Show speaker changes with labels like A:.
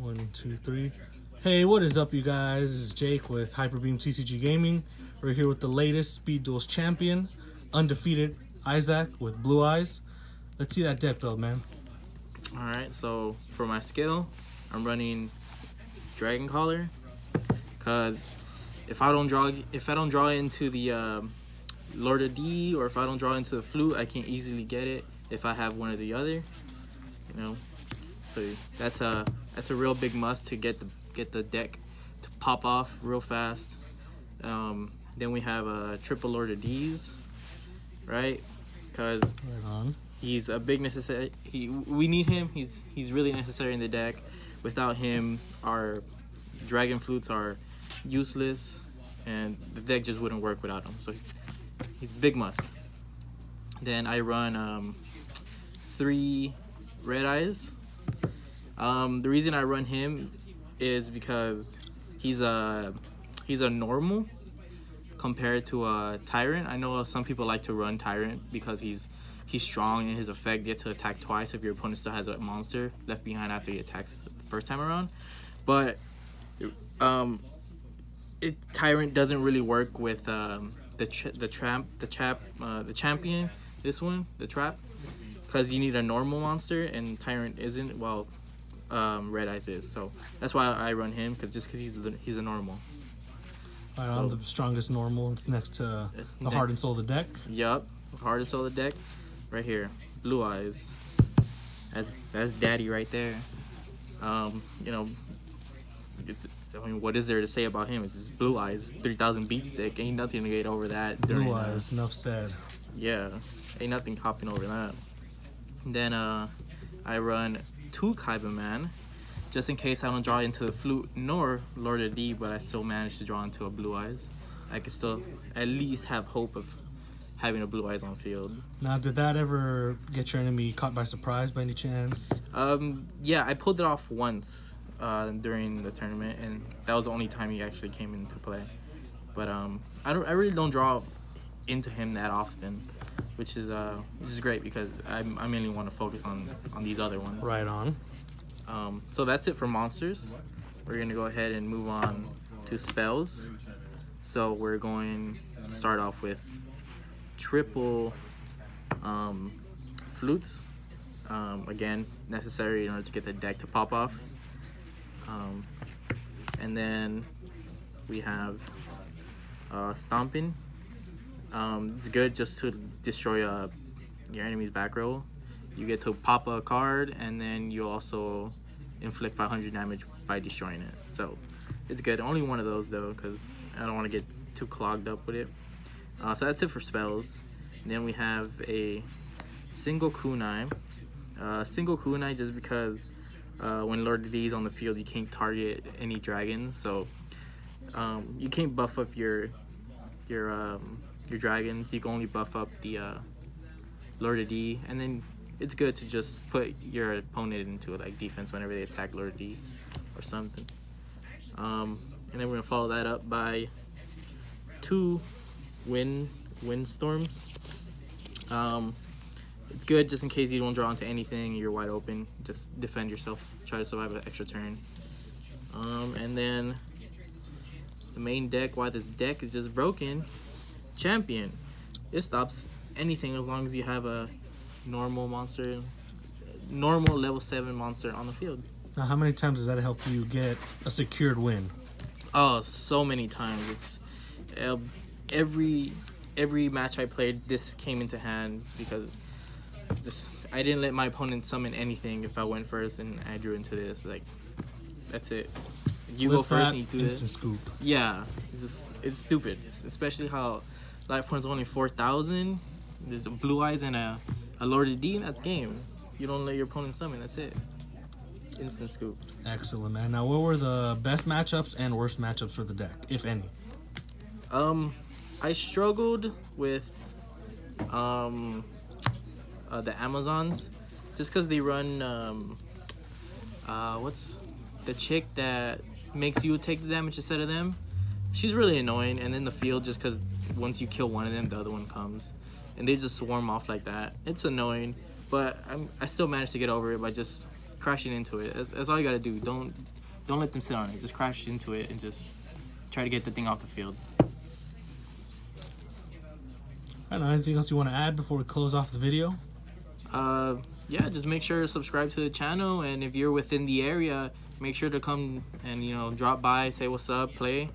A: One, two, three. Hey, what is up, you guys? This is Jake with Hyperbeam TCG Gaming. We're here with the latest Speed Duels champion, undefeated Isaac with Blue Eyes. Let's see that deck build, man.
B: Alright, so for my skill, I'm running Dragon Caller, cause if I don't draw into the Lord of D, or if I don't draw into the Flute, I can easily get it if I have one or the other. You know, so that's a real big must to get the deck to pop off real fast. Then we have a triple Lord of D's, right? Cause
A: Right on.
B: he's a big necessary. We need him. He's really necessary in the deck. Without him, our Dragon Flutes are useless, and the deck just wouldn't work without him. So he's a big must. Then I run 3 Red Eyes. The reason I run him is because he's a normal compared to a Tyrant. I know some people like to run Tyrant because he's strong and his effect gets to attack twice if your opponent still has a monster left behind after he attacks the first time around. But Tyrant doesn't really work with the champion. This one, the trap, because you need a normal monster and Tyrant isn't. Well, Red Eyes is, so that's why I run him, because he's a normal.
A: Right on, the strongest normal. It's next to the Heart and Soul of the deck.
B: Yup, Heart and Soul of the deck, right here. Blue Eyes. That's daddy right there. You know, I mean, what is there to say about him? It's just Blue Eyes, 3,000 beat stick. Ain't nothing to get over that.
A: Blue Eyes, enough said.
B: Yeah, ain't nothing hopping over that. Then I run 2 Kaiba Man, just in case I don't draw into the Flute nor Lord of D, but I still manage to draw into a Blue Eyes. I can still at least have hope of having a Blue Eyes on field.
A: Now, did that ever get your enemy caught by surprise by any chance?
B: Yeah, I pulled it off once during the tournament, and that was the only time he actually came into play. But I really don't draw into him that often, which is great because I mainly want to focus on these other ones.
A: Right on.
B: So that's it for monsters. We're gonna go ahead and move on to spells. So we're going to start off with triple flutes. Again, necessary in order to get the deck to pop off. And then we have stomping. It's good just to destroy your enemy's back row. You get to pop a card, and then you also inflict 500 damage by destroying it. So it's good. Only one of those though, because I don't want to get too clogged up with it. So that's it for spells. And then we have a single kunai. Single kunai just because when Lord D is on the field, you can't target any dragons. So you can't buff up your dragons. You can only buff up the Lord of D, and then it's good to just put your opponent into like defense whenever they attack Lord of D or something. And then we're gonna follow that up by 2 windstorms. It's good just in case you don't draw into anything, you're wide open. Just defend yourself, try to survive an extra turn. And then the main deck, why this deck is just broken. Champion. It stops anything as long as you have a normal level 7 monster on the field.
A: Now, how many times does that help you get a secured win?
B: Oh, so many times. It's every match I played, this came into hand because I didn't let my opponent summon anything if I went first and I drew into this. Like, that's it. You go first and you do
A: instant
B: this.
A: Scoop.
B: Yeah, it's stupid. Especially how life points only 4,000. There's a Blue Eyes and a Lord of D, and that's game. You don't let your opponent summon. That's it. Instant scoop.
A: Excellent, man. Now, what were the best matchups and worst matchups for the deck, if any?
B: I struggled with the Amazons just because they run what's the chick that makes you take the damage instead of them. She's really annoying, and then the field, just because once you kill one of them, the other one comes, and they just swarm off like that. It's annoying, but I still managed to get over it by just crashing into it. That's all you gotta do. Don't let them sit on it. Just crash into it and just try to get the thing off the field.
A: I don't know, anything else you want to add before we close off the video?
B: Yeah, just make sure to subscribe to the channel, and if you're within the area, make sure to come and drop by, say what's up, play.